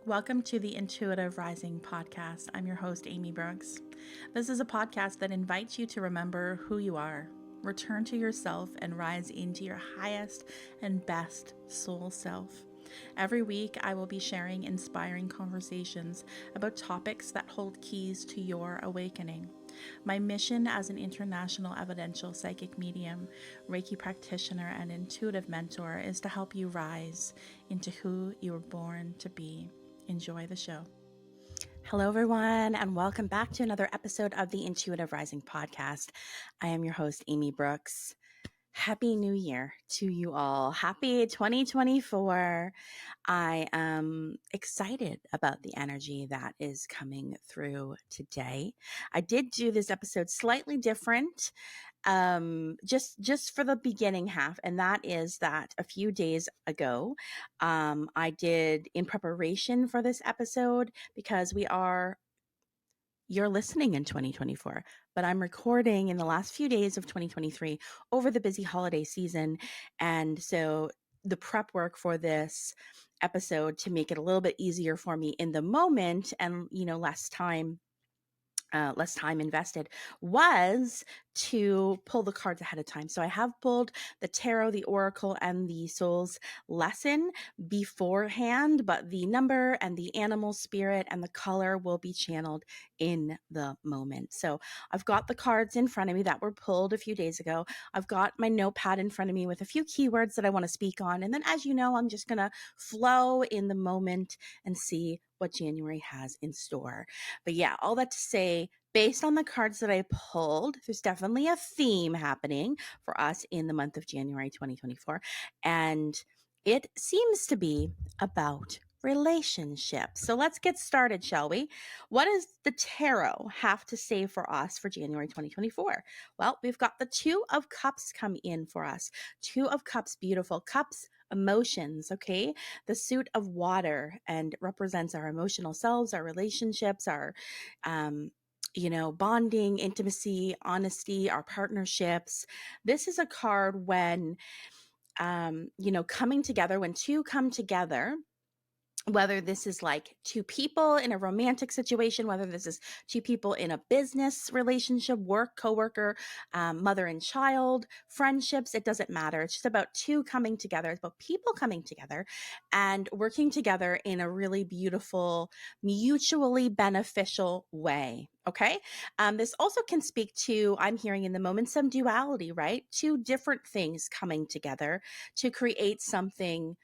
Welcome to the Intuitive Rising podcast. I'm your host, Amy Brooks. This is a podcast that invites you to remember who you are, return to yourself, and rise into your highest and best soul self. Every week, I will be sharing inspiring conversations about topics that hold keys to your awakening. My mission as an international evidential psychic medium, Reiki practitioner, and intuitive mentor is to help you rise into who you were born to be. Enjoy the show. Hello, everyone, and welcome back to another episode of the Intuitive Rising podcast. I am your host, Amy Brooks. Happy New Year to you all. Happy 2024. I am excited about the energy that is coming through today. I did do this episode slightly different, just for the beginning half, and that is that a few days ago, I did in preparation for this episode because you're listening in 2024, but I'm recording in the last few days of 2023 over the busy holiday season. And so the prep work for this episode to make it a little bit easier for me in the moment and, less time invested was to pull the cards ahead of time. So I have pulled the tarot, the oracle, and the soul's lesson beforehand, but the number and the animal spirit and the color will be channeled in the moment. So I've got the cards in front of me that were pulled a few days ago. I've got my notepad in front of me with a few keywords that I want to speak on. And then, as you know, I'm just going to flow in the moment and see what January has in store. But yeah, all that to say, based on the cards that I pulled, there's definitely a theme happening for us in the month of January 2024. And it seems to be about relationships. So let's get started, shall we? What does the tarot have to say for us for January 2024? Well, we've got the Two of Cups come in for us. Two of Cups, beautiful. Cups, emotions, okay? The suit of water and represents our emotional selves, our relationships, our bonding, intimacy, honesty, our partnerships. This is a card when coming together, when two come together, whether this is like two people in a romantic situation, whether this is two people in a business relationship, work, coworker, mother and child, friendships, it doesn't matter. It's just about two coming together. It's about people coming together and working together in a really beautiful, mutually beneficial way. Okay. This also can speak to, I'm hearing in the moment, some duality, right? Two different things coming together to create something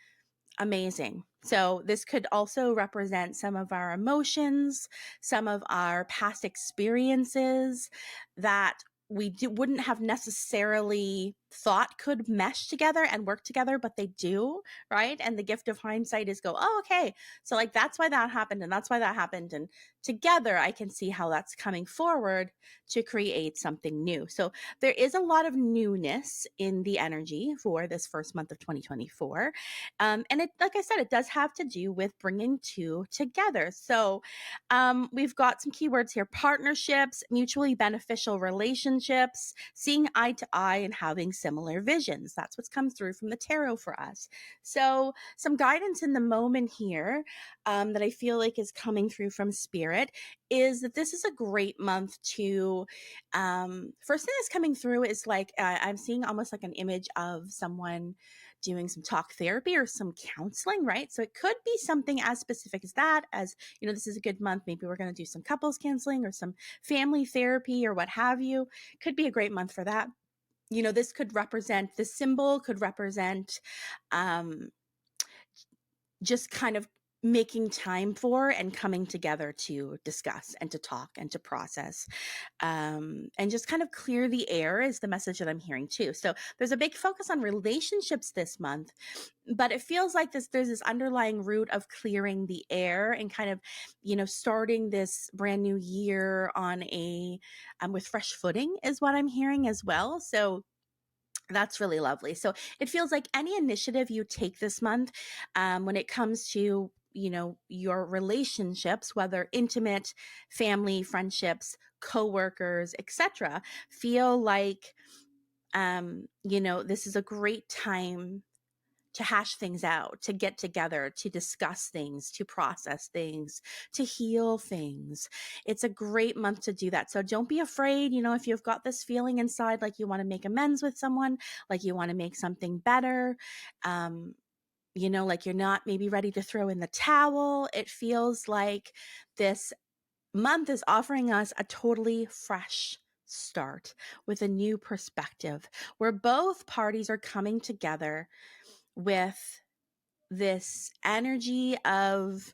amazing. So this could also represent some of our emotions, some of our past experiences that we wouldn't have necessarily thought could mesh together and work together, but they do, right? And the gift of hindsight is go, oh, okay. So like, that's why that happened. And that's why that happened. And together I can see how that's coming forward to create something new. So there is a lot of newness in the energy for this first month of 2024. And it, like I said, it does have to do with bringing two together. So we've got some keywords here: partnerships, mutually beneficial relationships, seeing eye to eye, and having similar visions. That's what's come through from the tarot for us. So some guidance in the moment here that I feel like is coming through from spirit is that this is a great month to, first thing that's coming through is like, I'm seeing almost like an image of someone doing some talk therapy or some counseling, right? So it could be something as specific as that, as, this is a good month. Maybe we're going to do some couples counseling or some family therapy or what have you. Could be a great month for that. This could represent, this symbol could represent just kind of making time for and coming together to discuss and to talk and to process, and just kind of clear the air is the message that I'm hearing too. So there's a big focus on relationships this month, but it feels like there's this underlying root of clearing the air and kind of, starting this brand new year on a, with fresh footing is what I'm hearing as well. So that's really lovely. So it feels like any initiative you take this month, when it comes to, your relationships, whether intimate, family, friendships, coworkers, etc., feel like, this is a great time hash things out, to get together, to discuss things, to process things, to heal things. It's a great month to do that. So don't be afraid, if you've got this feeling inside, like you want to make amends with someone, like you want to make something better, like you're not maybe ready to throw in the towel. It feels like this month is offering us a totally fresh start with a new perspective where both parties are coming together with this energy of,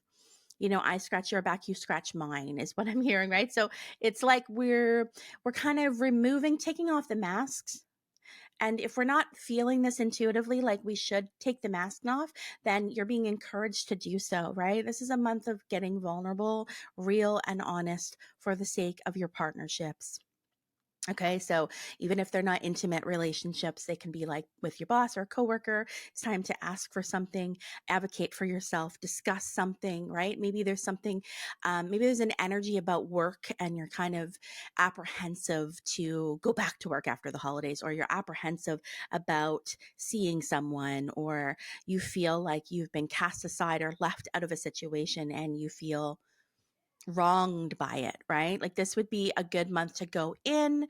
I scratch your back, you scratch mine, is what I'm hearing, right? So it's like we're kind of taking off the masks. And if we're not feeling this intuitively, like we should take the mask off, then you're being encouraged to do so, right? This is a month of getting vulnerable, real, and honest for the sake of your partnerships. Okay, so even if they're not intimate relationships, they can be like with your boss or a coworker. It's time to ask for something, advocate for yourself, discuss something, right? Maybe there's something, maybe there's an energy about work and you're kind of apprehensive to go back to work after the holidays, or you're apprehensive about seeing someone, or you feel like you've been cast aside or left out of a situation and you feel wronged by it, right? Like this would be a good month to go in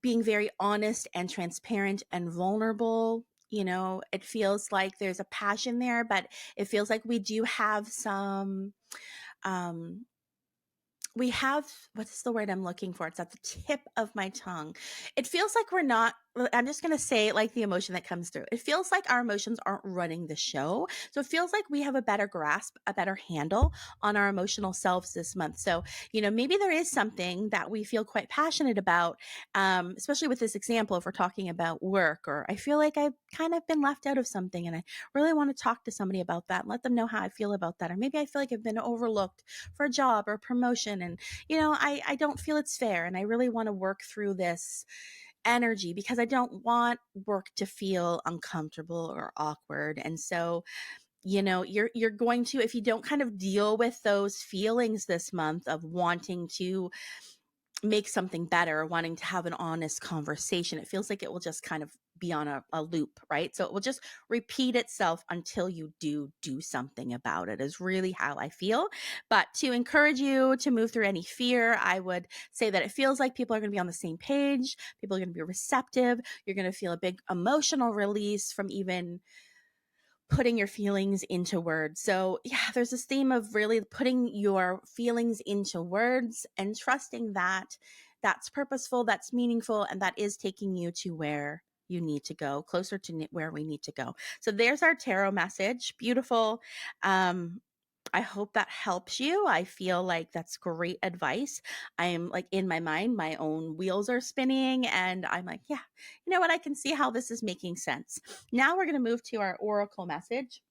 being very honest and transparent and vulnerable. It feels like there's a passion there, but it feels like we do have some we have, what's the word I'm looking for? It's at the tip of my tongue. It feels like we're not, I'm just going to say it like the emotion that comes through. It feels like our emotions aren't running the show. So it feels like we have a better grasp, a better handle on our emotional selves this month. So, maybe there is something that we feel quite passionate about, especially with this example, if we're talking about work, or I feel like I've kind of been left out of something and I really want to talk to somebody about that and let them know how I feel about that. Or maybe I feel like I've been overlooked for a job or promotion, and I don't feel it's fair, and I really want to work through this energy because I don't want work to feel uncomfortable or awkward. And so you're going to, if you don't kind of deal with those feelings this month of wanting to make something better, wanting to have an honest conversation, it feels like it will just kind of be on a loop, right? So it will just repeat itself until you do something about it, is really how I feel. But to encourage you to move through any fear, I would say that it feels like people are going to be on the same page. People are going to be receptive. You're going to feel a big emotional release from even putting your feelings into words. So yeah, there's this theme of really putting your feelings into words and trusting that that's purposeful, that's meaningful, and that is taking you to where you need to go, closer to where we need to go. So there's our tarot message. Beautiful. I hope that helps you. I feel like that's great advice. I'm like, in my mind, my own wheels are spinning, and I'm like, yeah, you know what? I can see how this is making sense. Now we're going to move to our oracle message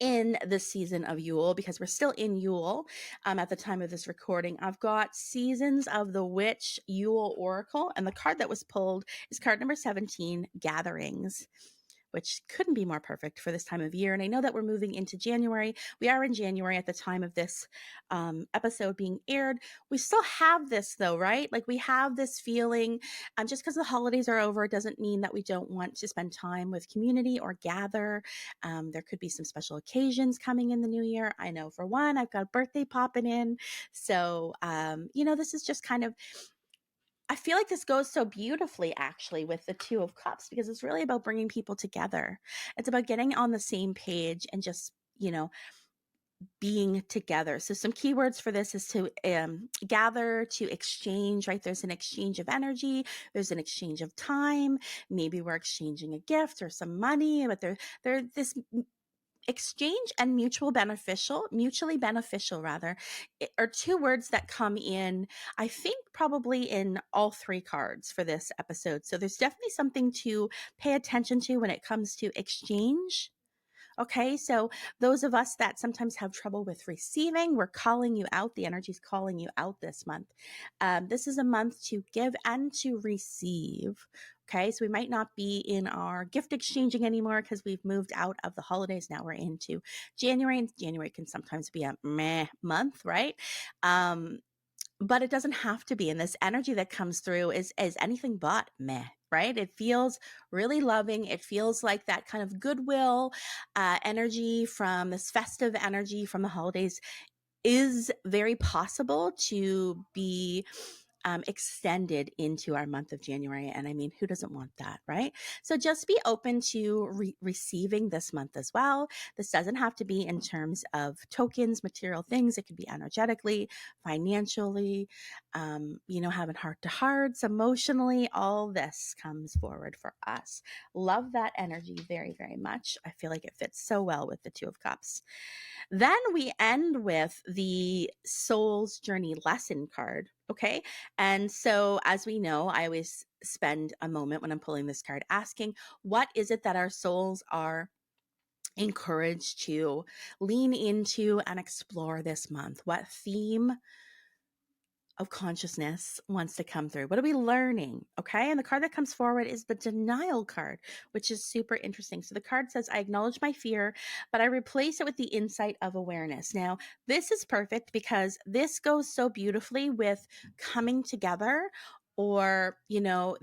in the season of Yule, because we're still in Yule at the time of this recording. I've got Seasons of the Witch Yule Oracle, and the card that was pulled is card number 17, Gatherings, which couldn't be more perfect for this time of year. And I know that we're moving into January. We are in January at the time of this episode being aired. We still have this though, right? Like we have this feeling, just because the holidays are over, it doesn't mean that we don't want to spend time with community or gather. There could be some special occasions coming in the new year. I know for one, I've got a birthday popping in. So, this is just kind of, I feel like this goes so beautifully actually with the Two of Cups, because it's really about bringing people together. It's about getting on the same page and just, being together. So some keywords for this is to gather, to exchange, right? There's an exchange of energy. There's an exchange of time. Maybe we're exchanging a gift or some money, but there's this exchange and mutually beneficial rather, are two words that come in, I think, probably in all three cards for this episode. So there's definitely something to pay attention to when it comes to exchange. Okay, so those of us that sometimes have trouble with receiving, we're calling you out. The energy's calling you out this month. This is a month to give and to receive. Okay, so we might not be in our gift exchanging anymore because we've moved out of the holidays. Now we're into January, and January can sometimes be a meh month, right? but it doesn't have to be. And this energy that comes through is anything but meh, right? It feels really loving. It feels like that kind of goodwill energy from this festive energy from the holidays is very possible to be extended into our month of January. And I mean, who doesn't want that, right? So just be open to receiving this month as well. This doesn't have to be in terms of tokens, material things. It could be energetically, financially, having heart to hearts, emotionally. All this comes forward for us. Love that energy very, very much. I feel like it fits so well with the Two of Cups. Then we end with the Soul's Journey lesson card. Okay. And so, as we know, I always spend a moment when I'm pulling this card asking, what is it that our souls are encouraged to lean into and explore this month? What theme of consciousness wants to come through? What are we learning? Okay. And the card that comes forward is the denial card, which is super interesting. So the card says, I acknowledge my fear, but I replace it with the insight of awareness. Now, this is perfect because this goes so beautifully with coming together. Or,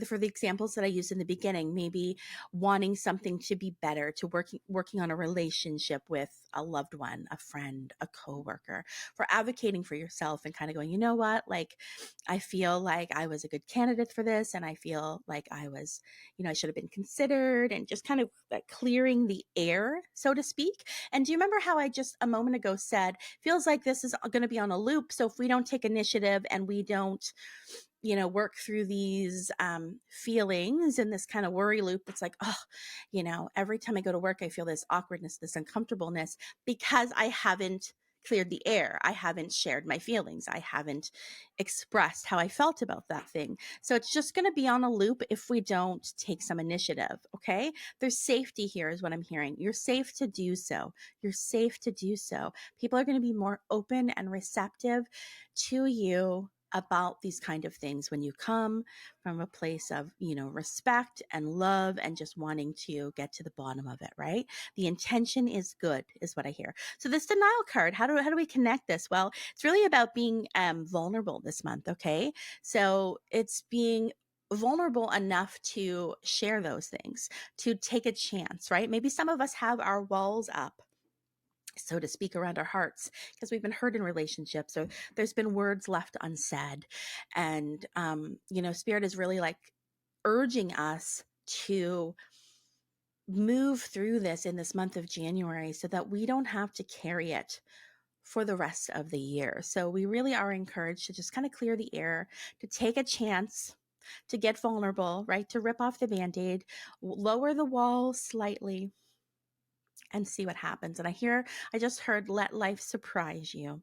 for the examples that I used in the beginning, maybe wanting something to be better, to working on a relationship with a loved one, a friend, a coworker, for advocating for yourself and kind of going, you know what, like, I feel like I was a good candidate for this. And I feel like I was, I should have been considered, and just kind of like clearing the air, so to speak. And do you remember how I just a moment ago said, feels like this is going to be on a loop. So if we don't take initiative and we don't, work through these feelings in this kind of worry loop, it's like, every time I go to work, I feel this awkwardness, this uncomfortableness, because I haven't cleared the air. I haven't shared my feelings. I haven't expressed how I felt about that thing. So it's just going to be on a loop if we don't take some initiative. Okay. There's safety here, is what I'm hearing. You're safe to do so. You're safe to do so. People are going to be more open and receptive to you about these kind of things when you come from a place of, respect and love and just wanting to get to the bottom of it, right? The intention is good, is what I hear. So this denial card, how do we connect this? Well, it's really about being vulnerable this month, okay? So it's being vulnerable enough to share those things, to take a chance, right? Maybe some of us have our walls up, so to speak, around our hearts because we've been hurt in relationships, or there's been words left unsaid. And, Spirit is really like urging us to move through this in this month of January so that we don't have to carry it for the rest of the year. So we really are encouraged to just kind of clear the air, to take a chance, to get vulnerable, right? To rip off the Band-Aid, lower the wall slightly, and see what happens. And I just heard, let life surprise you.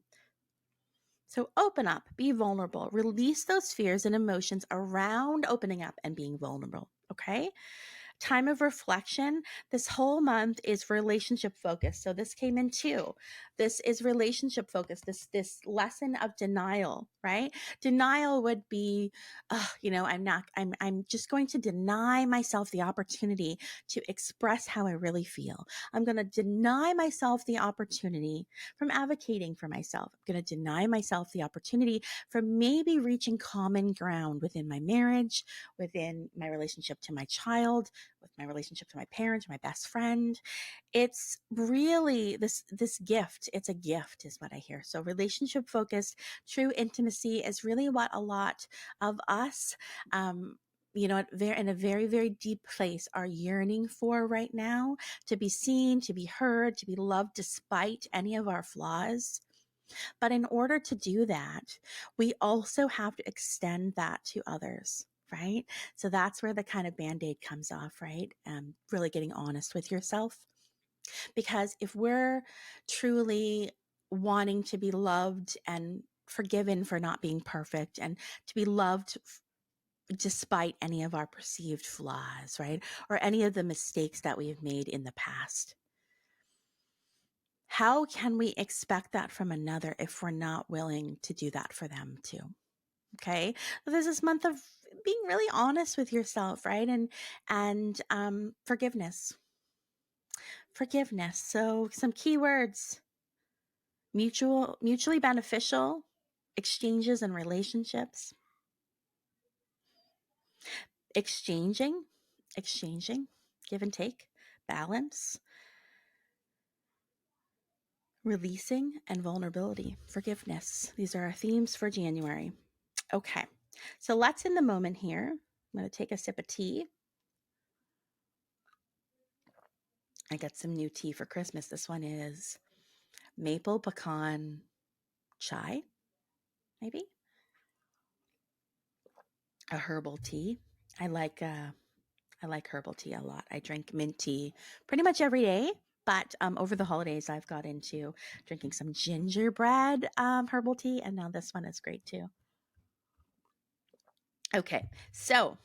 So open up, be vulnerable, release those fears and emotions around opening up and being vulnerable. Okay. Time of reflection. This whole month is relationship focused. So this came in too. This is relationship focused. This lesson of denial, right? Denial would be, I'm just going to deny myself the opportunity to express how I really feel. I'm going to deny myself the opportunity from advocating for myself. I'm going to deny myself the opportunity for maybe reaching common ground within my marriage, within my relationship to my child, with my relationship to my parents, my best friend. It's really this gift. It's a gift, is what I hear. So relationship focused, true intimacy is really what a lot of us, in a very, very deep place, are yearning for right now, to be seen, to be heard, to be loved despite any of our flaws. But in order to do that, we also have to extend that to others, right? So that's where the kind of Band-Aid comes off, right? Really getting honest with yourself. Because if we're truly wanting to be loved and forgiven for not being perfect, and to be loved despite any of our perceived flaws, right? Or any of the mistakes that we have made in the past, how can we expect that from another if we're not willing to do that for them too? Okay. So there's this month of being really honest with yourself, right? And forgiveness. Forgiveness. So some keywords: mutually beneficial, exchanges and relationships, exchanging, give and take, balance, releasing, and vulnerability, forgiveness. These are our themes for January. Okay, so let's in the moment here. I'm going to take a sip of tea. I got some new tea for Christmas. This one is maple pecan chai, maybe a herbal tea. I like herbal tea a lot. I drink mint tea pretty much every day, but over the holidays, I've got into drinking some gingerbread herbal tea, and now this one is great too. Okay, so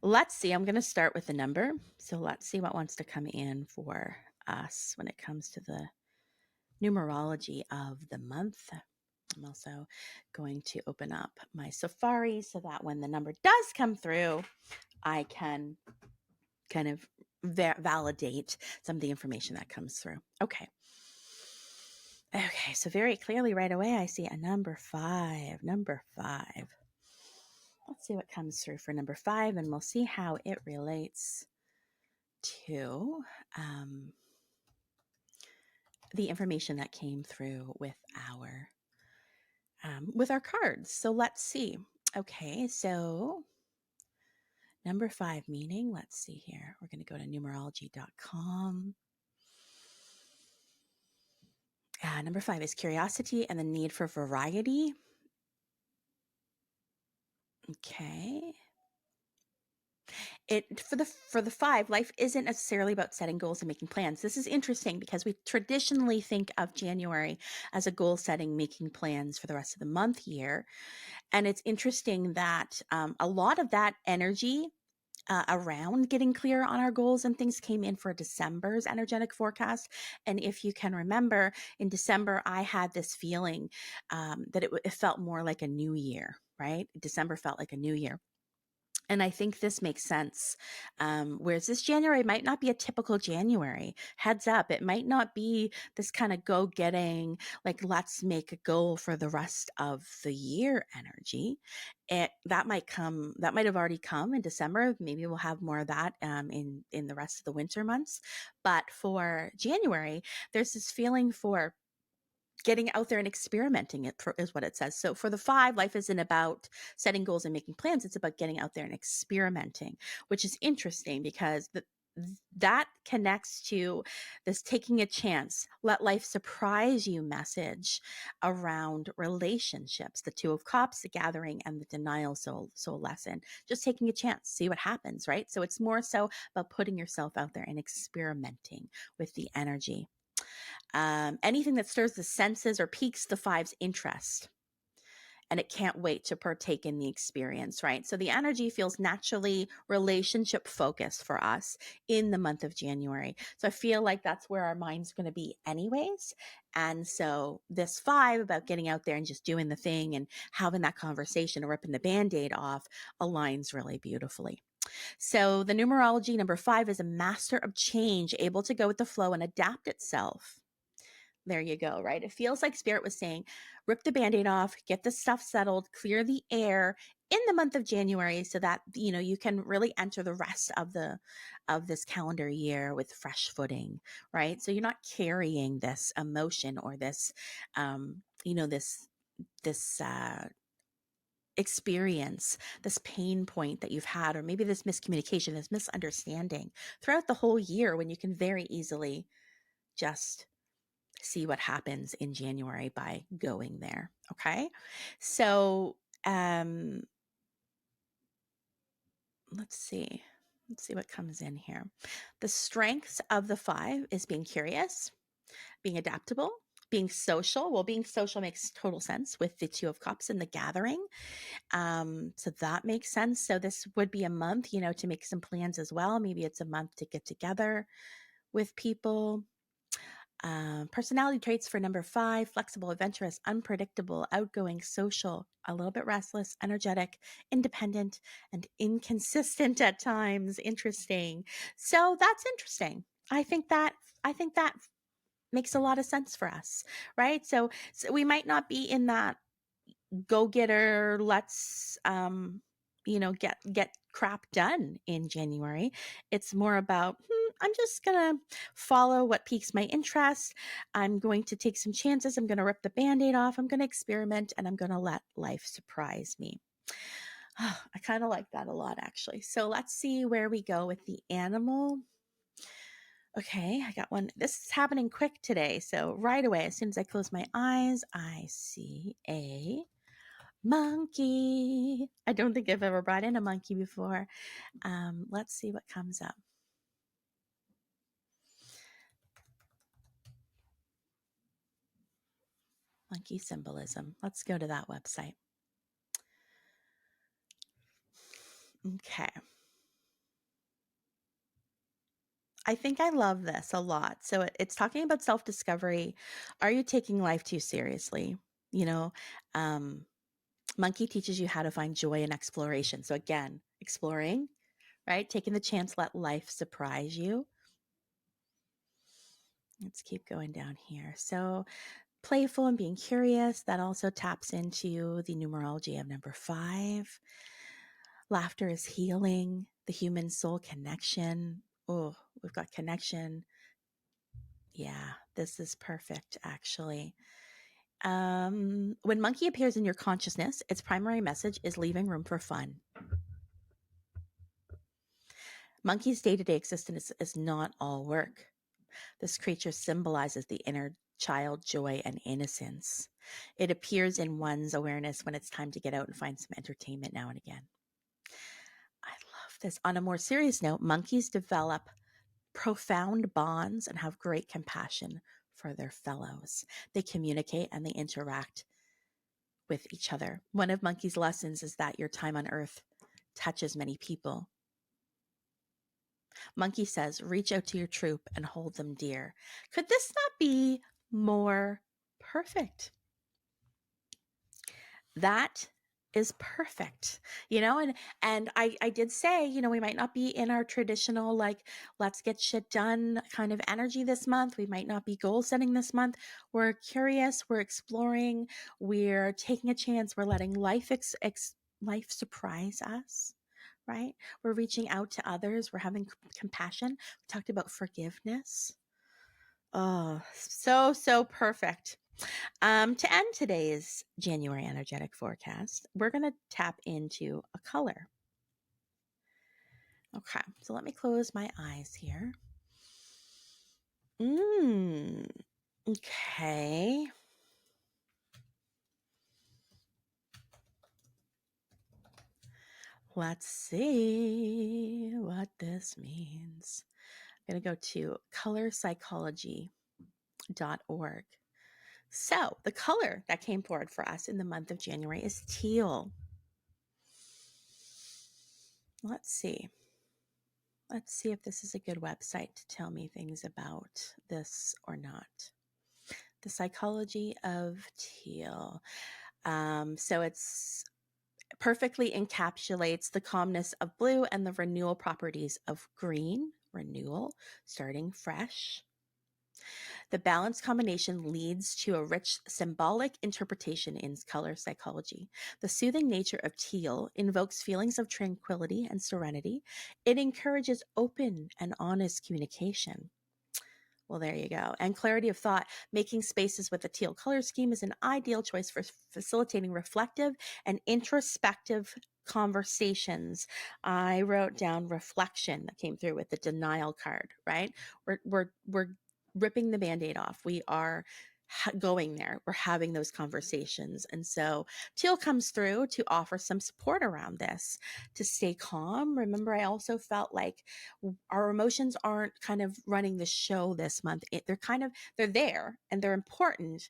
let's see. I'm going to start with the number. So let's see what wants to come in for us when it comes to the numerology of the month. I'm also going to open up my Safari so that when the number does come through, I can kind of validate some of the information that comes through. Okay. Okay, so very clearly right away, I see a number 5. Number 5. Let's see what comes through for number 5, and we'll see how it relates to the information that came through with our cards. So let's see. Okay, so number 5 meaning, let's see here. We're going to go to numerology.com. Number 5 is curiosity and the need for variety. Okay. For the 5, life isn't necessarily about setting goals and making plans. This is interesting because we traditionally think of January as a goal setting, making plans for the rest of the month year. And it's interesting that a lot of that energy around getting clear on our goals and things came in for December's energetic forecast. And if you can remember, in December, I had this feeling that it felt more like a new year, right? December felt like a new year. And I think this makes sense. Whereas this January might not be a typical January. Heads up, it might not be this kind of go-getting, like let's make a goal for the rest of the year energy. That might have already come in December. Maybe we'll have more of that in the rest of the winter months. But for January, there's this feeling for getting out there and experimenting is what it says. So for the 5, life isn't about setting goals and making plans. It's about getting out there and experimenting, which is interesting because that connects to this taking a chance, let life surprise you message around relationships, the 2 of Cups, the gathering, and the denial soul lesson. Just taking a chance, see what happens, right? So it's more so about putting yourself out there and experimenting with the energy. Anything that stirs the senses or piques the 5's interest. And it can't wait to partake in the experience, right? So the energy feels naturally relationship focused for us in the month of January. So I feel like that's where our mind's going to be anyways. And so this 5 about getting out there and just doing the thing and having that conversation or ripping the Band-Aid off aligns really beautifully. So the numerology number 5 is a master of change, able to go with the flow and adapt itself. There you go, right? It feels like Spirit was saying, rip the Band-Aid off, get the stuff settled, clear the air in the month of January so that, you can really enter the rest of this calendar year with fresh footing, right? So you're not carrying this emotion or this, this experience, this pain point that you've had, or maybe this miscommunication, this misunderstanding throughout the whole year when you can very easily just see what happens in January by going there. Okay. So, let's see what comes in here. The strengths of the 5 is being curious, being adaptable, being social. Well, being social makes total sense with the 2 of Cups and the gathering. So that makes sense. So this would be a month, to make some plans as well. Maybe it's a month to get together with people. Personality traits for number 5, flexible, adventurous, unpredictable, outgoing, social, a little bit restless, energetic, independent, and inconsistent at times. Interesting. So that's interesting. I think that makes a lot of sense for us, right? So we might not be in that go getter, let's get crap done in January. It's more about I'm just gonna follow what piques my interest. I'm going to take some chances. I'm gonna rip the band-aid off. I'm gonna experiment, and I'm gonna let life surprise me. I kind of like that a lot, actually. So let's see where we go with the animal. Okay, I got one. This is happening quick today. So right away, as soon as I close my eyes, I see a monkey. I don't think I've ever brought in a monkey before. Let's see what comes up. Monkey symbolism. Let's go to that website. Okay. I think I love this a lot. So it's talking about self-discovery. Are you taking life too seriously? You know, um, monkey teaches you how to find joy in exploration. So again, exploring, right? Taking the chance, let life surprise you. Let's keep going down here. So playful and being curious, that also taps into the numerology of number 5. Laughter is healing, the human soul connection. Oh, we've got connection. Yeah, this is perfect, actually. When monkey appears in your consciousness, its primary message is leaving room for fun. Monkey's day-to-day existence is not all work. This creature symbolizes the inner child joy and innocence. It appears in one's awareness when it's time to get out and find some entertainment now and again. I love this. On a more serious note, monkeys develop profound bonds and have great compassion for their fellows. They communicate and they interact with each other. One of monkey's lessons is that your time on earth touches many people. Monkey says, reach out to your troop and hold them dear. Could this not be more perfect? That is perfect, and I did say, we might not be in our traditional, like, let's get shit done kind of energy this month. We might not be goal setting this month. We're curious, we're exploring, we're taking a chance, we're letting life life surprise us, right? We're reaching out to others, we're having compassion. We talked about forgiveness. Oh, so perfect. To end today's January energetic forecast, we're going to tap into a color. Okay, so let me close my eyes here. Okay. Let's see what this means. I'm going to go to colorpsychology.org. So the color that came forward for us in the month of January is teal. Let's see. Let's see if this is a good website to tell me things about this or not. The psychology of teal. So it's perfectly encapsulates the calmness of blue and the renewal properties of green. Renewal, starting fresh. The balanced combination leads to a rich symbolic interpretation in color psychology. The soothing nature of teal invokes feelings of tranquility and serenity. It encourages open and honest communication. Well, there you go. And clarity of thought. Making spaces with the teal color scheme is an ideal choice for facilitating reflective and introspective conversations. I wrote down reflection that came through with the denial card, right? We're ripping the Band-Aid off. We are going there. We're having those conversations. And so teal comes through to offer some support around this, to stay calm. Remember, I also felt like our emotions aren't kind of running the show this month. They're there and they're important.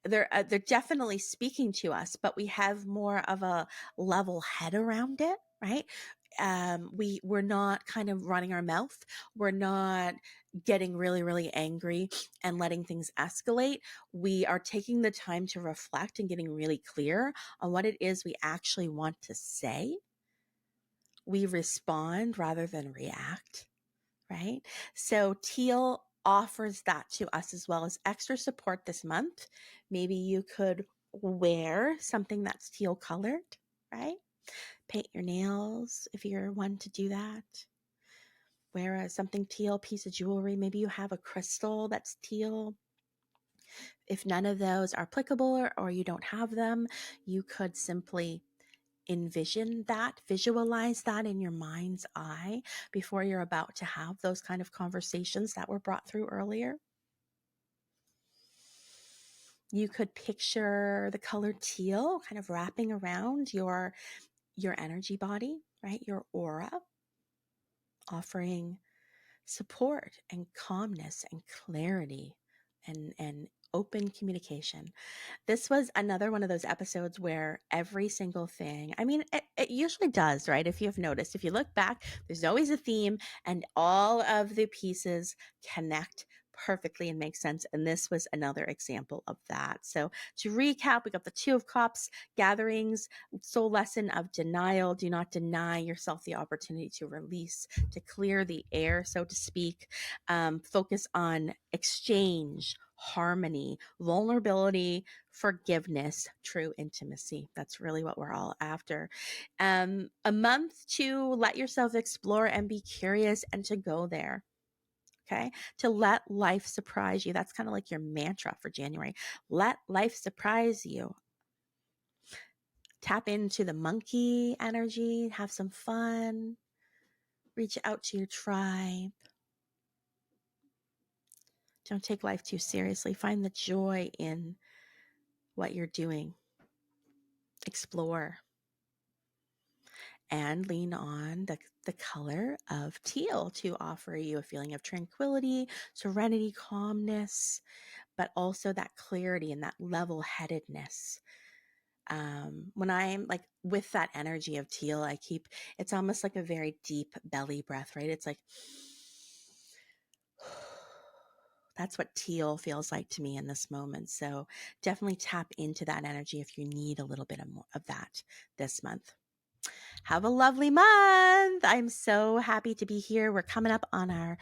They're definitely speaking to us, but we have more of a level head around it, right? We're not kind of running our mouth. We're not getting really, really angry and letting things escalate. We are taking the time to reflect and getting really clear on what it is we actually want to say. We respond rather than react, right? So teal offers that to us, as well as extra support this month. Maybe you could wear something that's teal colored, right? Paint your nails if you're one to do that. Wear something teal, piece of jewelry. Maybe you have a crystal that's teal. If none of those are applicable or you don't have them, you could simply envision that, visualize that in your mind's eye before you're about to have those kind of conversations that were brought through earlier. You could picture the color teal kind of wrapping around your energy body, right? Your aura, offering support and calmness and clarity and open communication. This was another one of those episodes where every single thing, I mean, it usually does, right? If you've noticed, if you look back, there's always a theme and all of the pieces connect perfectly and make sense. And this was another example of that. So to recap, we got the Two of Cups, gatherings, soul lesson of denial. Do not deny yourself the opportunity to release, to clear the air, so to speak. Focus on exchange, harmony, vulnerability, forgiveness, true intimacy. That's really what we're all after. A month to let yourself explore and be curious and to go there. Okay. To let life surprise you. That's kind of like your mantra for January. Let life surprise you. Tap into the monkey energy, have some fun, reach out to your tribe. Don't take life too seriously. Find the joy in what you're doing. Explore. And lean on the color of teal to offer you a feeling of tranquility, serenity, calmness, but also that clarity and that level-headedness. When I'm like with that energy of teal, it's almost like a very deep belly breath, right? It's like, that's what teal feels like to me in this moment. So definitely tap into that energy if you need a little bit more of that this month. Have a lovely month. I'm so happy to be here. We're coming up on our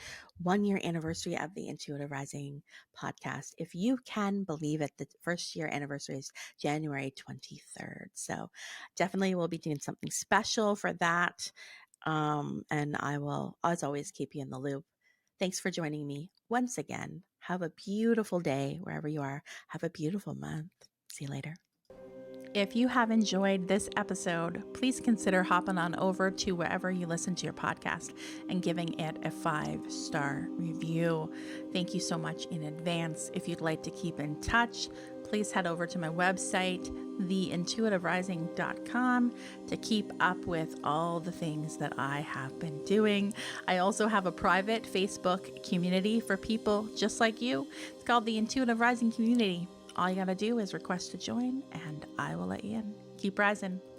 1-year anniversary of the Intuitive Rising podcast. If you can believe it, the first year anniversary is January 23rd. So definitely we'll be doing something special for that. And I will, as always, keep you in the loop. Thanks for joining me once again. Have a beautiful day wherever you are. Have a beautiful month. See you later. If you have enjoyed this episode, please consider hopping on over to wherever you listen to your podcast and giving it a 5-star review. Thank you so much in advance. If you'd like to keep in touch, please head over to my website, theintuitiverising.com, to keep up with all the things that I have been doing. I also have a private Facebook community for people just like you. It's called the Intuitive Rising Community. All you got to do is request to join, and I will let you in. Keep rising.